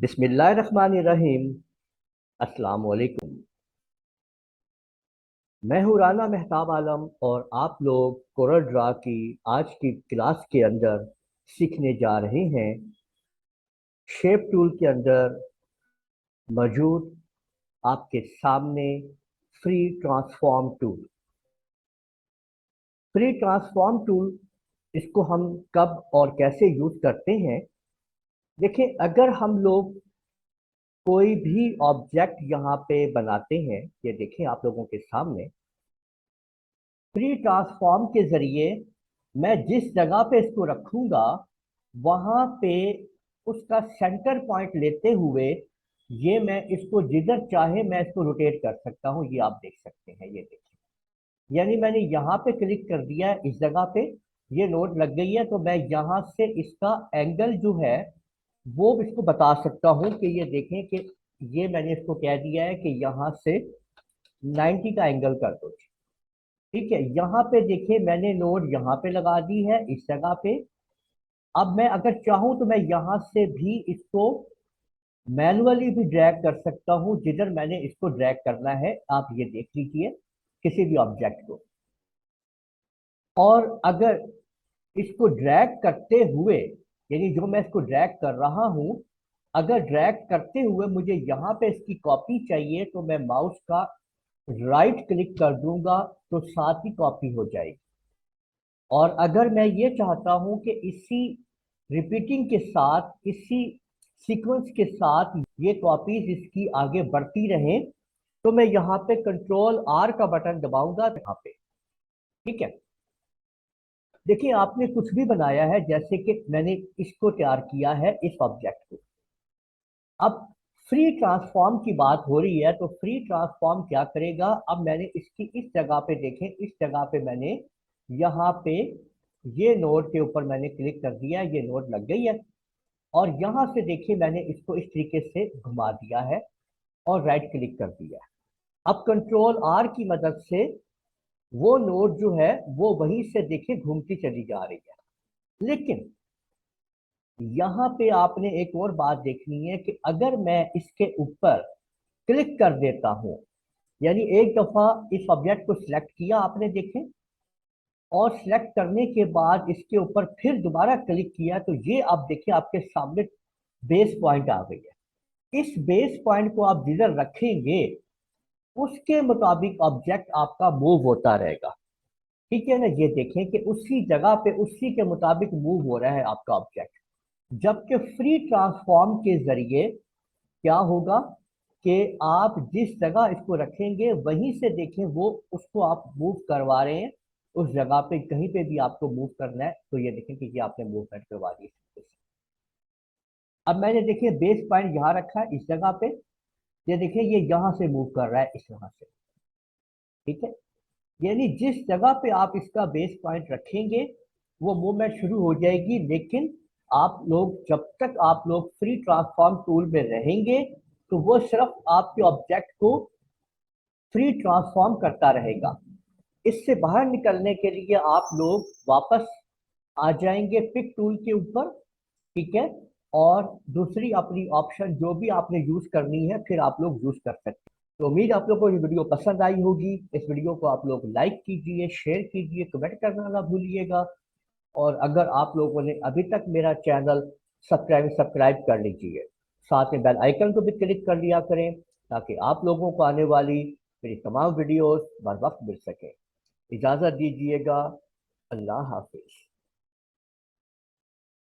बिस्मिल्लाहिर्रहमानिर्रहीम। अस्सलाम वालेकुम। मैं हूँ राना मेहताब आलम और आप लोग कोरल ड्रा की आज की क्लास के अंदर सीखने जा रहे हैं शेप टूल के अंदर मौजूद आपके सामने free transform tool. Free transform tool इसको हम कब और कैसे यूज करते हैं? देखिए, अगर हम लोग कोई भी ऑब्जेक्ट यहाँ पे बनाते हैं, ये देखें आप लोगों के सामने, फ्री ट्रांसफॉर्म के जरिए मैं जिस जगह पे इसको रखूंगा वहां पे उसका सेंटर पॉइंट लेते हुए ये मैं इसको जिधर चाहे मैं इसको रोटेट कर सकता हूँ। ये आप देख सकते हैं, ये देखिए, यानी मैंने यहाँ पे क्लिक कर दिया है, इस जगह पे ये नोट लग गई है, तो मैं यहाँ से इसका एंगल जो है वो इसको बता सकता हूँ कि ये देखें कि ये मैंने इसको कह दिया है कि यहाँ से 90 का एंगल कर दो। ठीक है, यहाँ पे देखिए मैंने नोड यहाँ पे लगा दी है, इस जगह पे। अब मैं अगर चाहूं तो मैं यहाँ से भी इसको मैनुअली भी ड्रैग कर सकता हूँ जिधर मैंने इसको ड्रैग करना है। आप ये देख लीजिए किसी भी ऑब्जेक्ट को, और अगर इसको ड्रैग करते हुए, यानी जो मैं इसको ड्रैग कर रहा हूं, अगर ड्रैग करते हुए मुझे यहाँ पे इसकी कॉपी चाहिए तो मैं माउस का राइट क्लिक कर दूंगा तो साथ ही कॉपी हो जाएगी। और अगर मैं ये चाहता हूं कि इसी रिपीटिंग के साथ, इसी सीक्वेंस के साथ ये कॉपीज इसकी आगे बढ़ती रहें, तो मैं यहाँ पे कंट्रोल आर का बटन दबाऊंगा यहाँ पे। ठीक है, देखिए आपने कुछ भी बनाया है, जैसे कि मैंने इसको तैयार किया है, इस ऑब्जेक्ट को। अब फ्री ट्रांसफॉर्म की बात हो रही है, तो फ्री ट्रांसफॉर्म क्या करेगा? अब मैंने इसकी इस जगह पे देखें, इस जगह पे मैंने यहाँ पे ये नोड के ऊपर मैंने क्लिक कर दिया, ये नोड लग गई है, और यहाँ से देखिए मैंने इसको इस तरीके से घुमा दिया है और राइट क्लिक कर दिया है। अब कंट्रोल आर की मदद से वो नोड जो है वो वहीं से देखिए घूमती चली जा रही है। लेकिन यहाँ पे आपने एक और बात देखनी है कि अगर मैं इसके ऊपर क्लिक कर देता हूं, यानी एक दफा इस ऑब्जेक्ट को सिलेक्ट किया आपने, देखें, और सिलेक्ट करने के बाद इसके ऊपर फिर दोबारा क्लिक किया, तो ये आप देखिए आपके सामने बेस पॉइंट आ गई है। इस बेस पॉइंट को आप जिधर रखेंगे उसके मुताबिक ऑब्जेक्ट आपका मूव होता रहेगा। ठीक है ना, ये देखें कि उसी जगह पे उसी के मुताबिक मूव हो रहा है आपका ऑब्जेक्ट। जबकि फ्री ट्रांसफॉर्म के जरिए क्या होगा कि आप जिस जगह इसको रखेंगे वहीं से देखें वो उसको आप मूव करवा रहे हैं, उस जगह पे कहीं पे भी आपको मूव करना है तो ये देखें कि ये आपने मूवमेंट करवा दी। अब मैंने देखिए बेस पॉइंट यहाँ रखा है इस जगह पे, ये देखिए ये यहाँ से मूव कर रहा है इस तरह से। ठीक है, यानी जिस जगह पे आप इसका बेस पॉइंट रखेंगे वो मूवमेंट शुरू हो जाएगी। लेकिन आप लोग जब तक आप लोग फ्री ट्रांसफॉर्म टूल में रहेंगे तो वो सिर्फ आपके ऑब्जेक्ट को फ्री ट्रांसफॉर्म करता रहेगा। इससे बाहर निकलने के लिए आप लोग वापस आ जाएंगे पिक टूल के ऊपर। ठीक है, और दूसरी अपनी ऑप्शन जो भी आपने यूज करनी है फिर आप लोग यूज कर सकते हैं। तो उम्मीद आप लोगों को ये वीडियो पसंद आई होगी। इस वीडियो को आप लोग लाइक कीजिए, शेयर कीजिए, कमेंट करना ना भूलिएगा। और अगर आप लोगों ने अभी तक मेरा चैनल सब्सक्राइब कर लीजिए, साथ में बेल आइकन को भी क्लिक कर लिया करें ताकि आप लोगों को आने वाली मेरी तमाम वीडियोस बर वक्त मिल सके। इजाज़त दीजिएगा। अल्लाह हाफिज।